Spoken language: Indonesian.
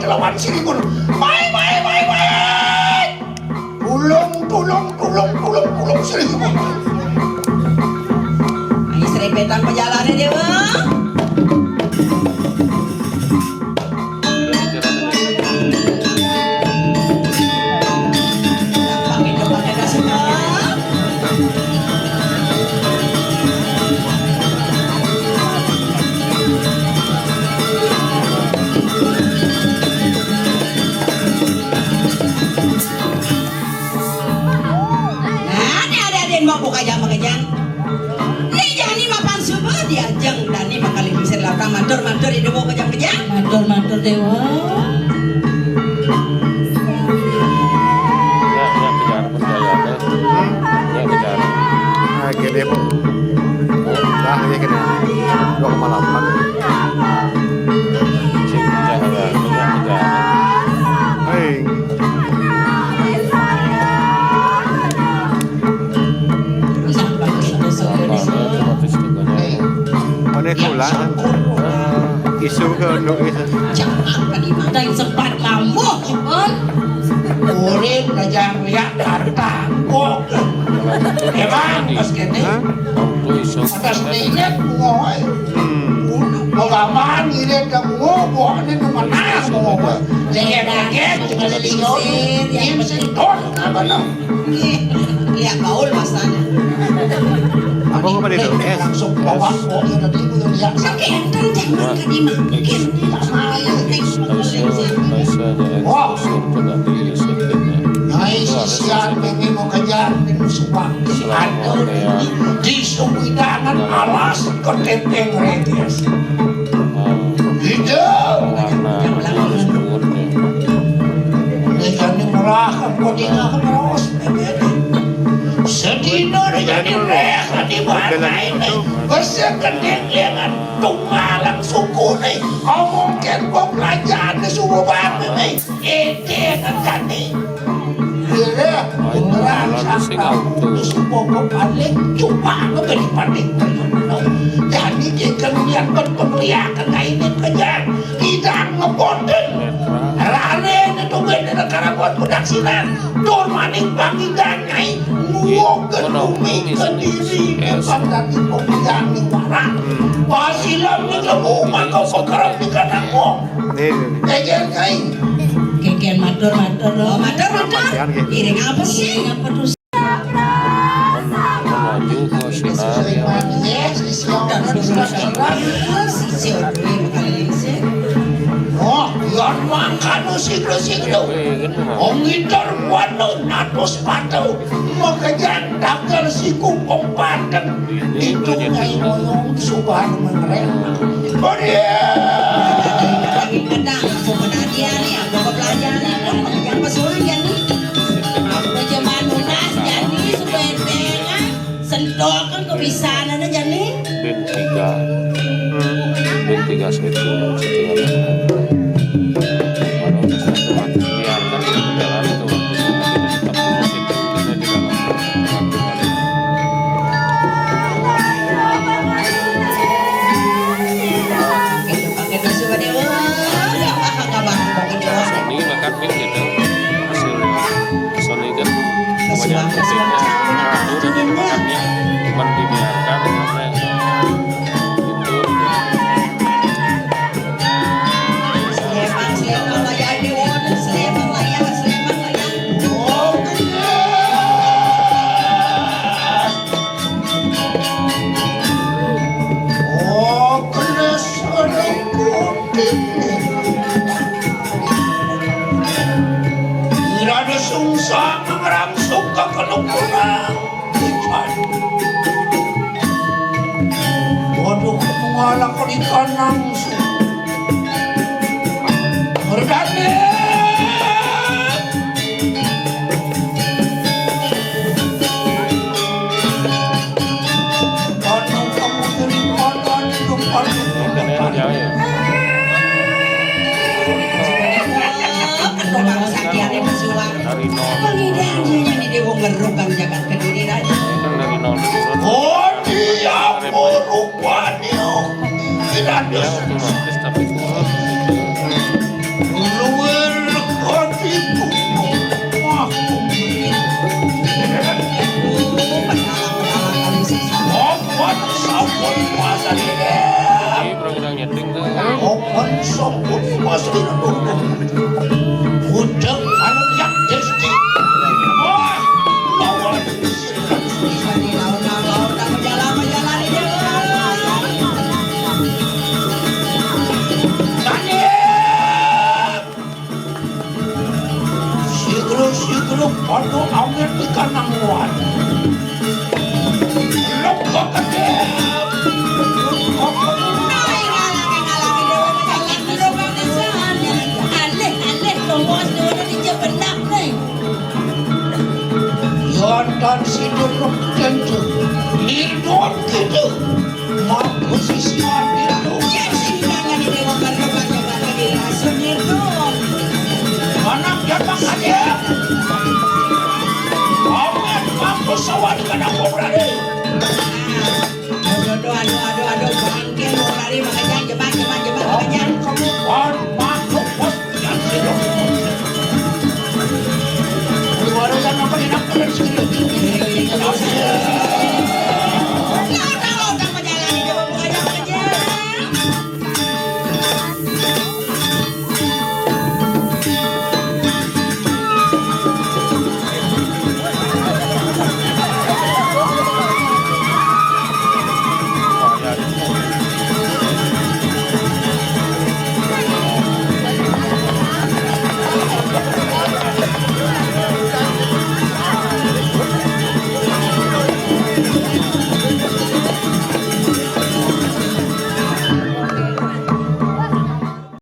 kelawan siripun. Mai. Tulung siripun. Ini serempetan perjalanan dewa. Matur ini mau kejang-kejang. Matur dewa. Ya kejar percaya deh. Ya kejar. Gede po. Dah ya gede. 2,8. Cing kejar ya kejar. Hei. Mana kulah? Isu ke nuk isu. Jangan tadi sempat lamuk, Urip kejang liat harta kok. Emang pas kene. Atas ingat ngoy. Pagaman ini kamu bukan itu mana ngoy. Leket cuma lingkir yang sentot apa no. Lihat baul masanya. Apa kau pada itu? Langsung bawa kok itu tadi itu lihat Sakit jangan dimakin. Wah, nyai sisian pengen mau kejar dengan sumpah atur di sumbidangan alas ketepeng redes. Hijau, ini murahkan kodingan meros sedino jadi reha di mana ini kesekendeng dengan tunggalang suku nih ngomongkan pembelajaran suku bami nih ide kan nih bila beneran sangka suku paling cuma ngeberi paling jadi dikelihat berpemeliakan ini kejar tidak ngebonden rane itu beda negara buat kudaksinan tur maning bangi dangai nguoken bumi sendiri kepan dari pemilihan ning warang pasilam ning lemu maka pekerap di kanang wong kejar kai Keken matur. Iring apa sih? Apa tuh? Maju ke sinar oh, yan makan siglo-siglo. Ang itar wano natos pataw, makajantang si kupong patang. Ito ngay moyong subang mengrema. Aku penadian nih, aku belajar nih, yang pesuruh nih. Aku zaman lunas jadi supaya tengah sendokan kebisaannya jadi. Ben 3 situ Waduh, mengalah ko di kanang berdane. Kanang kamu dari kanan depan. Oh, dia merupanya tidak ada. Dulu คนมาสนิท Ini kurang-kurang nyeting tuh. ออกคนสองคนมาสนิทดูกันพูดถึงอันยักษ์เจสติว้าเราวันสิครับ Ini lau menjalan ini. Siglo pada angin di kanan wan. Lokok kedep. Lokok Yondan sidur tentu. Idon gitu. Mau posisi